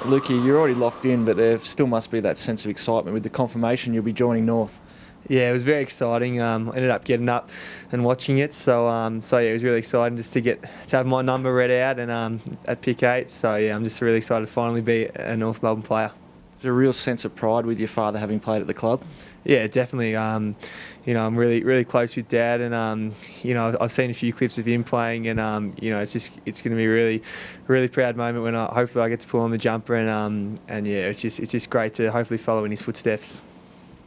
Lukey, you're already locked in, but there still must be that sense of excitement with the confirmation you'll be joining North. Yeah, it was very exciting. I ended up getting up and watching it, so yeah, it was really exciting just to have my number read out and at pick 8. So yeah, I'm just really excited to finally be a North Melbourne player. Is there a real sense of pride with your father having played at the club? Yeah, definitely. I'm really close with Dad, and I've seen a few clips of him playing, and it's going to be a really proud moment when hopefully I get to pull on the jumper, and yeah, it's just great to hopefully follow in his footsteps.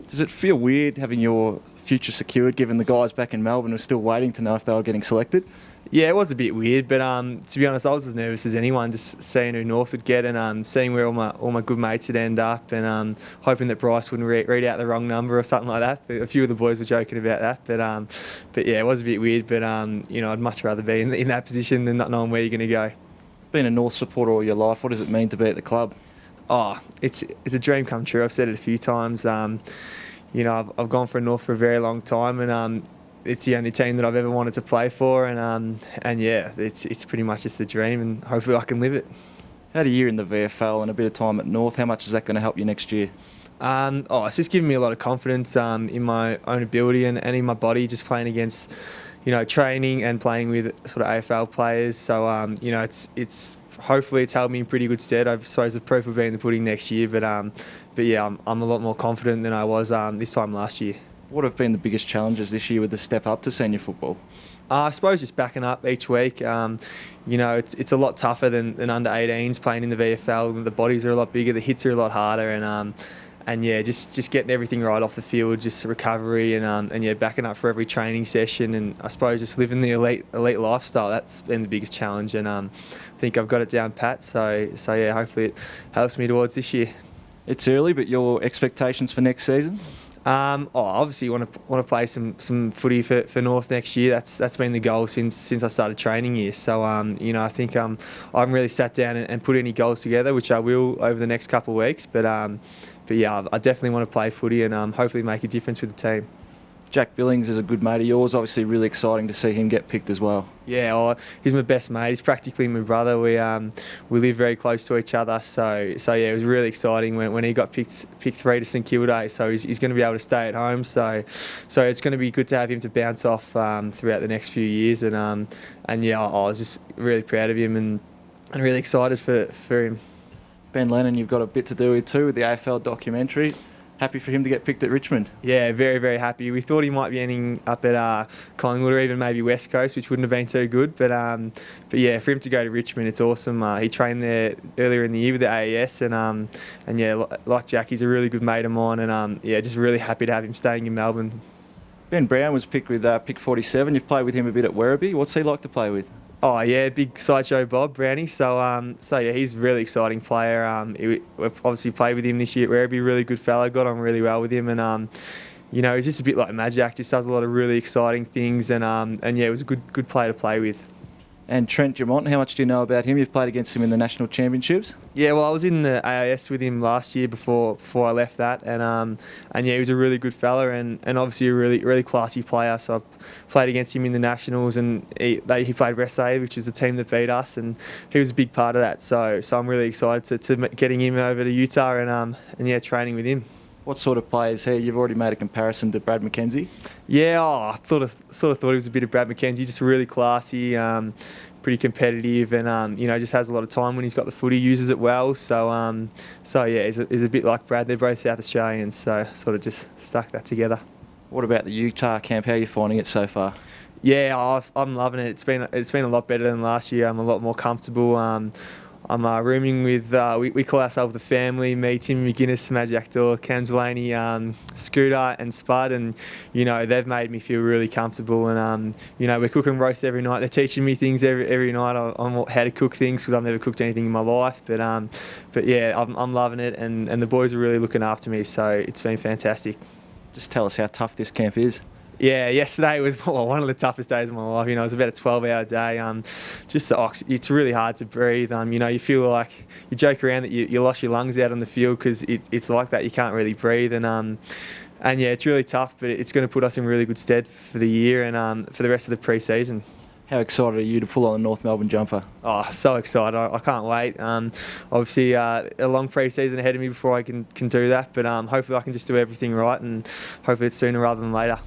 Does it feel weird having your future secured, given the guys back in Melbourne were still waiting to know if they were getting selected? Yeah, it was a bit weird, but to be honest, I was as nervous as anyone, just seeing who North would get and seeing where all my good mates would end up, and hoping that Bryce wouldn't read out the wrong number or something like that. But a few of the boys were joking about that, but yeah, it was a bit weird. But I'd much rather be in that position than not knowing where you're going to go. Being a North supporter all your life, what does it mean to be at the club? Oh, it's a dream come true. I've said it a few times. I've gone for North for a very long time, and it's the only team that I've ever wanted to play for, and yeah, it's pretty much just the dream, and hopefully I can live it. Had a year in the VFL and a bit of time at North. How much is that going to help you next year? It's just given me a lot of confidence in my own ability and in my body, just playing against, training and playing with sort of AFL players. So it's hopefully it's held me in pretty good stead. I suppose the proof will be in the pudding next year, but yeah, I'm a lot more confident than I was this time last year. What have been the biggest challenges this year with the step up to senior football? I suppose just backing up each week. It's a lot tougher than under 18s playing in the VFL. The bodies are a lot bigger, the hits are a lot harder, and yeah, just getting everything right off the field, just recovery and yeah, backing up for every training session, and I suppose just living the elite lifestyle. That's been the biggest challenge, and I think I've got it down pat. So yeah, hopefully it helps me towards this year. It's early, but your expectations for next season? Obviously want to play some footy for North next year. That's been the goal since I started training here. So I think I haven't really sat down and put any goals together, which I will over the next couple of weeks. But yeah, I definitely want to play footy and hopefully make a difference with the team. Jack Billings is a good mate of yours. Obviously, really exciting to see him get picked as well. Yeah, he's my best mate. He's practically my brother. We live very close to each other. So yeah, it was really exciting when he got picked 3 to St Kilda. So he's going to be able to stay at home. So it's going to be good to have him to bounce off throughout the next few years. And yeah, I was just really proud of him and really excited for him. Ben Lennon, you've got a bit to do with too with the AFL documentary. Happy for him to get picked at Richmond? Yeah, very, very happy. We thought he might be ending up at Collingwood or even maybe West Coast, which wouldn't have been too good. But yeah, for him to go to Richmond, it's awesome. He trained there earlier in the year with the AES, and yeah, like Jack, he's a really good mate of mine, and yeah, just really happy to have him staying in Melbourne. Ben Brown was picked with pick 47. You've played with him a bit at Werribee. What's he like to play with? Oh yeah, big sideshow Bob Brownie. So yeah, he's a really exciting player. We've obviously played with him this year at Werribee. Really good fellow. Got on really well with him, and he's just a bit like Majak. Just does a lot of really exciting things, and yeah, it was a good player to play with. And Trent Dumont, how much do you know about him? You've played against him in the national championships. Yeah, well, I was in the AIS with him last year before I left that, and yeah, he was a really good fella and obviously a really classy player. So I played against him in the nationals, and he played Ressay, which is the team that beat us, and he was a big part of that. So I'm really excited to getting him over to Utah and yeah, training with him. What sort of player is he? You've already made a comparison to Brad McKenzie. Yeah, I sort of thought he was a bit of Brad McKenzie, just really classy, pretty competitive, and just has a lot of time when he's got the footy, uses it well. So yeah, he's a bit like Brad. They're both South Australians, so sort of just stuck that together. What about the Utah camp? How are you finding it so far? Yeah, I'm loving it. It's been a lot better than last year. I'm a lot more comfortable. I'm rooming with, we call ourselves the family, me, Tim McGuinness, Majak Dor, Cam Delaney, Scooter and Spud, and they've made me feel really comfortable, and we're cooking roast every night. They're teaching me things every night on how to cook things, because I've never cooked anything in my life, but yeah, I'm loving it, and the boys are really looking after me, so it's been fantastic. Just tell us how tough this camp is. Yeah, yesterday was one of the toughest days of my life. It was about a 12-hour day. It's really hard to breathe. You feel like you joke around that you lost your lungs out on the field because it's like that. You can't really breathe, and yeah, it's really tough. But it's going to put us in really good stead for the year and for the rest of the pre-season. How excited are you to pull on the North Melbourne jumper? Oh, so excited! I can't wait. Obviously, a long pre-season ahead of me before I can do that, but hopefully I can just do everything right, and hopefully it's sooner rather than later.